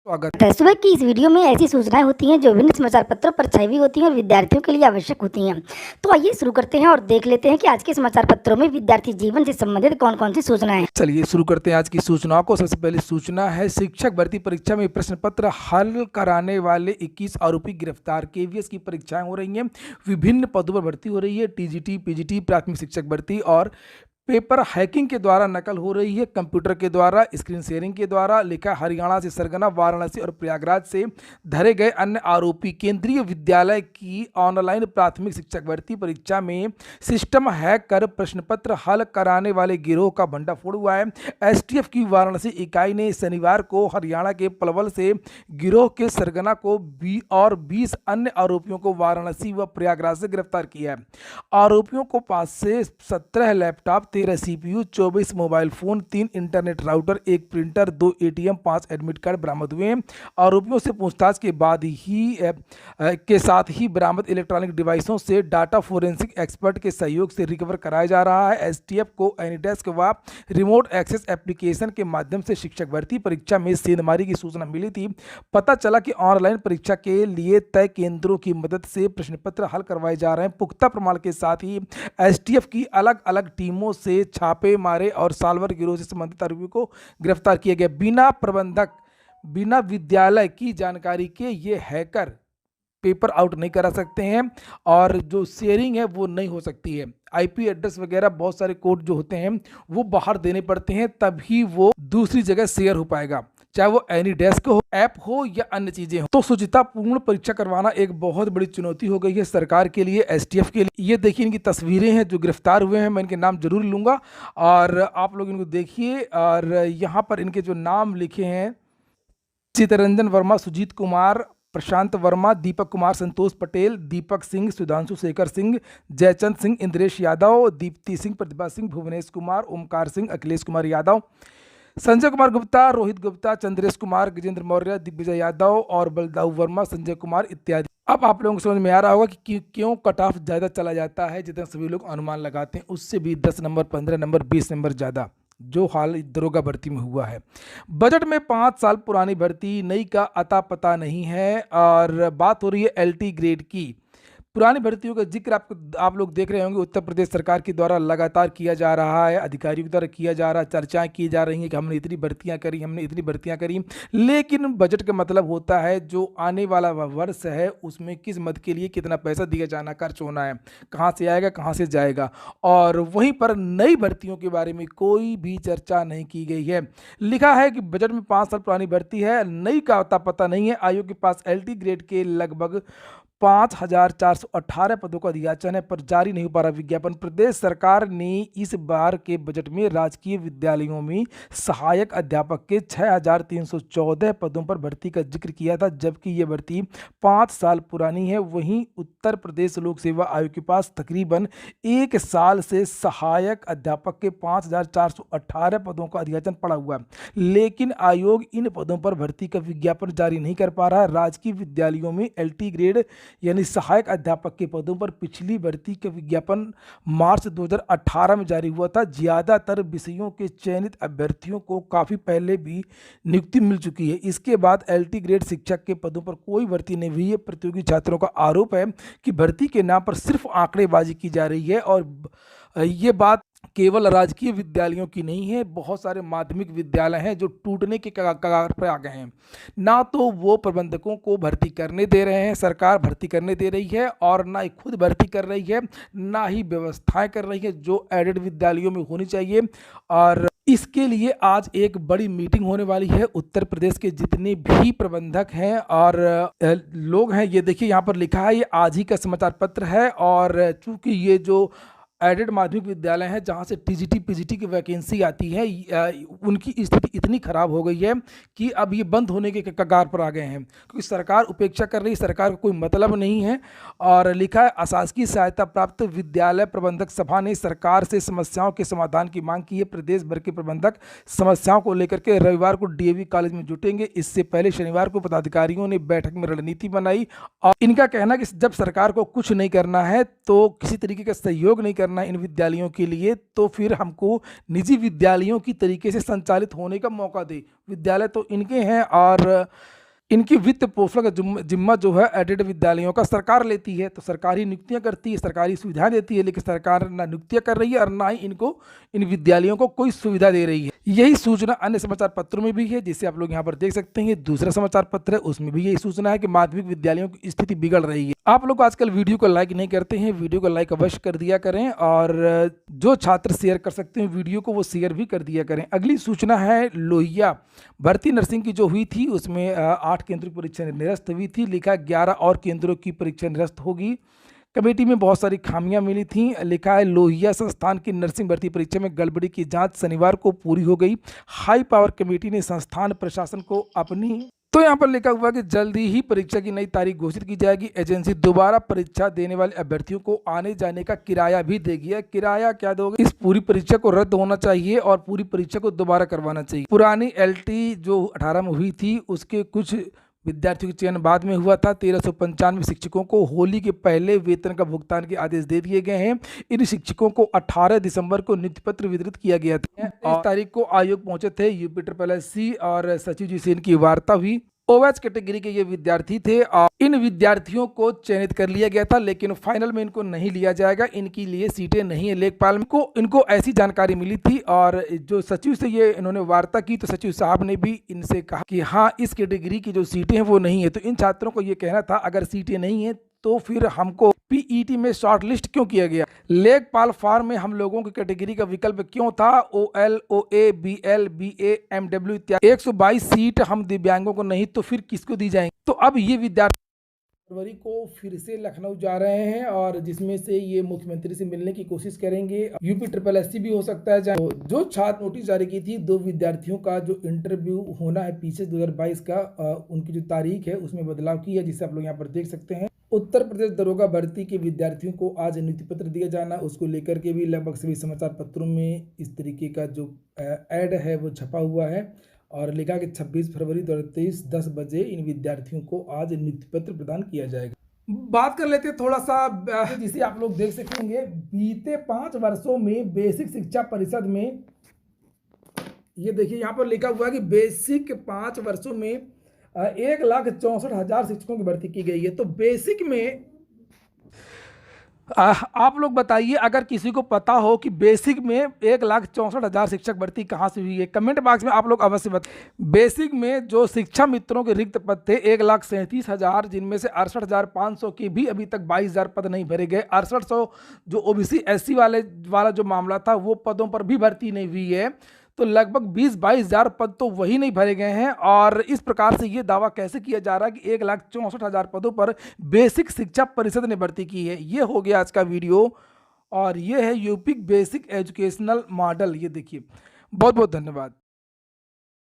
स्वागत है। सुबह की इस वीडियो में ऐसी सूचनाएं होती हैं जो विभिन्न समाचार पत्रों पर छाई हुई होती हैं और विद्यार्थियों के लिए आवश्यक होती हैं। तो आइए शुरू करते हैं और देख लेते हैं कि आज के समाचार पत्रों में विद्यार्थी जीवन से संबंधित कौन कौन सी सूचनाएं हैं। चलिए शुरू करते हैं आज की सूचनाओं को। सबसे पहली सूचना है शिक्षक भर्ती परीक्षा में प्रश्न पत्र हल कराने वाले 21 आरोपी गिरफ्तार। केवीएस की परीक्षाएं हो रही हैं, विभिन्न पदों पर भर्ती हो रही है। टीजीटी, पीजीटी, प्राथमिक शिक्षक भर्ती और पेपर हैकिंग के द्वारा नकल हो रही है, कंप्यूटर के द्वारा, स्क्रीन शेयरिंग के द्वारा। लिखा हरियाणा से सरगना, वाराणसी और प्रयागराज से धरे गए अन्य आरोपी। केंद्रीय विद्यालय की ऑनलाइन प्राथमिक शिक्षक भर्ती परीक्षा में सिस्टम हैक कर प्रश्न पत्र हल कराने वाले गिरोह का भंडाफोड़ हुआ है। एसटीएफ की वाराणसी इकाई ने शनिवार को हरियाणा के पलवल से गिरोह के सरगना को 20 अन्य आरोपियों को वाराणसी व प्रयागराज से गिरफ्तार किया है। आरोपियों को पास से 17 laptop, 13 CPU, 24 mobile phone, 3 internet router, 1 printer, 2 ATM, 5 admit card बरामद हुए। आरोपियों से पूछताछ के बाद के साथ ही बरामद इलेक्ट्रॉनिक डिवाइसों से डाटा फोरेंसिक एक्सपर्ट के सहयोग से रिकवर कराया जा रहा है। एसटीएफ को एनीडेस्क व रिमोट एक्सेस एप्लीकेशन के माध्यम से शिक्षक भर्ती परीक्षा में सेंधमारी की सूचना मिली थी। पता चला कि ऑनलाइन परीक्षा के लिए तय केंद्रों की मदद से प्रश्न पत्र हल करवाए जा रहे हैं। पुख्ता प्रमाण के साथ ही एसटीएफ की अलग अलग टीमों से छापे मारे और साल्वर गिरोह से संबंधित आरोपियों को गिरफ्तार किया गया। बिना विद्यालय की जानकारी के ये हैकर पेपर आउट नहीं करा सकते हैं और जो शेयरिंग है वो नहीं हो सकती है। आईपी एड्रेस वगैरह बहुत सारे कोड जो होते हैं वो बाहर देने पड़ते हैं, तभी वो दूसरी जगह शेयर हो पाएगा, चाहे वो एनीडेस्क हो, ऐप हो या अन्य चीजें हो। तो शुचितापूर्ण परीक्षा करवाना एक बहुत बड़ी चुनौती हो गई है सरकार के लिए, एसटीएफ के लिए। ये देखिए इनकी तस्वीरें हैं जो गिरफ्तार हुए हैं, मैं इनके नाम जरूर लूंगा और आप लोग इनको देखिए। और यहाँ पर इनके जो नाम लिखे हैं, चितरंजन वर्मा, सुजीत कुमार, प्रशांत वर्मा, दीपक कुमार, संतोष पटेल, दीपक सिंह, सुधांशु शेखर सिंह, जयचंद सिंह, इंद्रेश यादव, दीप्ति सिंह, प्रतिभा सिंह, भुवनेश कुमार, ओमकार सिंह, अखिलेश कुमार यादव, संजय कुमार गुप्ता, रोहित गुप्ता, चंद्रेश कुमार, गजेंद्र मौर्य, दिग्विजय यादव और बलदाऊ वर्मा, संजय कुमार इत्यादि। अब आप लोगों को समझ में आ रहा होगा कि क्यों कट ऑफ ज़्यादा चला जाता है। जितना सभी लोग अनुमान लगाते हैं उससे भी 10 नंबर, 15 नंबर, 20 नंबर ज़्यादा, जो हाल दरोगा भर्ती में हुआ है। बजट में 5 साल पुरानी भर्ती नई का अता पता नहीं है और बात हो रही है एलटी ग्रेड की। पुरानी भर्तियों का जिक्र आप लोग देख रहे होंगे, उत्तर प्रदेश सरकार के द्वारा लगातार किया जा रहा है, अधिकारियों के द्वारा किया जा रहा है, चर्चाएं की जा रही हैं कि हमने इतनी भर्तियां करी, हमने इतनी भर्तियां करी। लेकिन बजट का मतलब होता है जो आने वाला वर्ष है उसमें किस मद के लिए कितना पैसा दिया जाना, खर्च होना है, कहाँ से आएगा, कहाँ से जाएगा। और वहीं पर नई भर्तियों के बारे में कोई भी चर्चा नहीं की गई है। लिखा है कि बजट में 5 साल पुरानी भर्ती है, नई का अता पता नहीं है। आयोग के पास एलटी ग्रेड के लगभग 5418 पदों का अधियाचन है पर जारी नहीं हो पा रहा विज्ञापन। प्रदेश सरकार ने इस बार के बजट में राजकीय विद्यालयों में सहायक अध्यापक के 6314 पदों पर भर्ती का जिक्र किया था, जबकि ये भर्ती 5 साल पुरानी है। वहीं उत्तर प्रदेश लोक सेवा आयोग के पास तकरीबन 1 साल से सहायक अध्यापक के 5418 पदों का अधियाचन पड़ा हुआ है, लेकिन आयोग इन पदों पर भर्ती का विज्ञापन जारी नहीं कर पा रहा है। राजकीय विद्यालयों में एलटी ग्रेड यानी सहायक अध्यापक के पदों पर पिछली भर्ती का विज्ञापन मार्च 2018 में जारी हुआ था। ज्यादातर विषयों के चयनित अभ्यर्थियों को काफी पहले भी नियुक्ति मिल चुकी है। इसके बाद एलटी ग्रेड शिक्षक के पदों पर कोई भर्ती नहीं हुई है। प्रतियोगी छात्रों का आरोप है कि भर्ती के नाम पर सिर्फ आंकड़ेबाजी की जा रही है और ये बात केवल राजकीय विद्यालयों की नहीं है, बहुत सारे माध्यमिक विद्यालय हैं जो टूटने के कगार पर आ गए हैं। ना तो वो प्रबंधकों को भर्ती करने दे रहे हैं, सरकार भर्ती करने दे रही है, और ना ही खुद भर्ती कर रही है, ना ही व्यवस्थाएं कर रही है जो एडेड विद्यालयों में होनी चाहिए। और इसके लिए आज एक बड़ी मीटिंग होने वाली है। उत्तर प्रदेश के जितने भी प्रबंधक हैं और लोग हैं, ये देखिए यहाँ पर लिखा है, ये आज ही का समाचार पत्र है। और चूंकि ये जो एडेड माध्यमिक विद्यालय हैं जहां से टीजीटी पीजीटी की वैकेंसी आती है, उनकी स्थिति इतनी खराब हो गई है कि अब ये बंद होने के कगार पर आ गए हैं, क्योंकि सरकार उपेक्षा कर रही, सरकार को कोई मतलब नहीं है। और लिखा है, अशासकीय सहायता प्राप्त विद्यालय प्रबंधक सभा ने सरकार से समस्याओं के समाधान की मांग की है। प्रदेश भर के प्रबंधक समस्याओं को लेकर के रविवार को डीएवी कॉलेज में जुटेंगे। इससे पहले शनिवार को पदाधिकारियों ने बैठक में रणनीति बनाई और इनका कहना कि जब सरकार को कुछ नहीं करना है तो किसी तरीके का सहयोग नहीं करना करना है इन विद्यालयों के लिए, तो फिर हमको निजी विद्यालयों की तरीके से संचालित होने का मौका दे। विद्यालय तो इनके हैं और इनकी वित्त पोषण का जिम्मा जो है एडेड विद्यालयों का सरकार लेती है। तो सरकारी नियुक्तियां करती है, सरकारी सुविधाएं देती है, लेकिन सरकार ना नियुक्तियां कर रही है और ना ही इनको इन विद्यालयों को कोई सुविधा दे रही है। यही सूचना अन्य समाचार पत्रों में भी है, जिसे आप लोग यहाँ पर देख सकते हैं। ये दूसरा समाचार पत्र है, उसमें भी यही सूचना है कि माध्यमिक विद्यालयों की स्थिति बिगड़ रही है। आप लोग आजकल वीडियो को लाइक नहीं करते हैं, वीडियो को लाइक अवश्य कर दिया करें और जो छात्र शेयर कर सकते हैं वीडियो को, वो शेयर भी कर दिया करें। अगली सूचना है लोहिया भर्ती नर्सिंग की जो हुई थी, उसमें 8 केंद्रों की परीक्षा निरस्त हुई थी। लिखा 11 और केंद्रों की परीक्षा निरस्त होगी। कमेटी में बहुत सारी खामियां मिली थी। लिखा है लोहिया संस्थान की नर्सिंग भर्ती परीक्षा में गड़बड़ी की जांच शनिवार को पूरी हो गई। हाई पावर कमेटी ने संस्थान प्रशासन को अपनी तो यहाँ पर लिखा हुआ है कि जल्दी ही परीक्षा की नई तारीख घोषित की जाएगी। एजेंसी दोबारा परीक्षा देने वाले अभ्यर्थियों को आने जाने का किराया भी देगी। किराया क्या दोगे? इस पूरी परीक्षा को रद्द होना चाहिए और पूरी परीक्षा को दोबारा करवाना चाहिए। पुरानी एलटी जो 18 में हुई थी, उसके कुछ विद्यार्थियों का चयन बाद में हुआ था। 1395 शिक्षकों को होली के पहले वेतन का भुगतान के आदेश दे दिए गए हैं। इन शिक्षकों को 18 दिसंबर को नियुक्ति पत्र वितरित किया गया था। इस तारीख को आयोग पहुंचे थे यूपी और सचिव जी से इनकी वार्ता हुई। ओएच कैटेगरी के ये विद्यार्थी थे और इन विद्यार्थियों को चयनित कर लिया गया था, लेकिन फाइनल में इनको नहीं लिया जाएगा। इनके लिए सीटें नहीं है लेखपाल को, इनको ऐसी जानकारी मिली थी। और जो सचिव से ये इन्होंने वार्ता की, तो सचिव साहब ने भी इनसे कहा कि हाँ, इस कैटेगरी की जो सीटें हैं वो नहीं है। तो इन छात्रों को ये कहना था, अगर सीटें नहीं है तो फिर हमको पीईटी में शॉर्ट लिस्ट क्यों किया गया? लेखपाल फॉर्म में हम लोगों की कैटेगरी का विकल्प क्यों था? OL, OA, BL, BA, MW इत्यादि 122 सीट हम दिव्यांगों को नहीं, तो फिर किसको दी जाएंगी? तो अब ये विद्यार्थी फरवरी को फिर से लखनऊ जा रहे हैं और जिसमें से ये मुख्यमंत्री से मिलने की कोशिश करेंगे। UPSSC भी हो सकता है। जो छात्र नोटिस जारी की थी, 2 विद्यार्थियों का जो इंटरव्यू होना है पीछे 2022 का, उनकी जो तारीख है उसमें बदलाव की है, जिसे आप लोग यहाँ पर देख सकते हैं। उत्तर प्रदेश दरोगा भर्ती के विद्यार्थियों को आज नियुक्ति पत्र दिया जाना, उसको लेकर के भी लगभग सभी समाचार पत्रों में इस तरीके का जो ऐड है वो छपा हुआ है और लिखा कि 26 फरवरी 2023 10 बजे इन विद्यार्थियों को आज नियुक्ति पत्र प्रदान किया जाएगा। बात कर लेते हैं थोड़ा सा, जिसे आप लोग देख सकेंगे। बीते 5 वर्षों में बेसिक शिक्षा परिषद में, ये देखिए यहाँ पर लिखा हुआ है कि बेसिक 5 वर्षों में 1,64,000 शिक्षकों की भर्ती की गई है। तो बेसिक में आप लोग बताइए, अगर किसी को पता हो कि बेसिक में 1,64,000 शिक्षक भर्ती कहाँ से हुई है, कमेंट बॉक्स में आप लोग अवश्य बताएं। बेसिक में जो शिक्षा मित्रों के रिक्त पद थे 1,37,000, जिनमें से 68,500 के भी अभी तक 22,000 पद नहीं भरे गए। 6800 जो OBC SC वाला जो मामला था, वो पदों पर भी भर्ती नहीं हुई है। तो लगभग 20-22,000 पद तो वही नहीं भरे गए हैं। और इस प्रकार से ये दावा कैसे किया जा रहा है कि 1,64,000 पदों पर बेसिक शिक्षा परिषद ने भर्ती की है? ये हो गया आज का वीडियो और ये है यूपी बेसिक एजुकेशनल मॉडल। ये देखिए, बहुत बहुत धन्यवाद।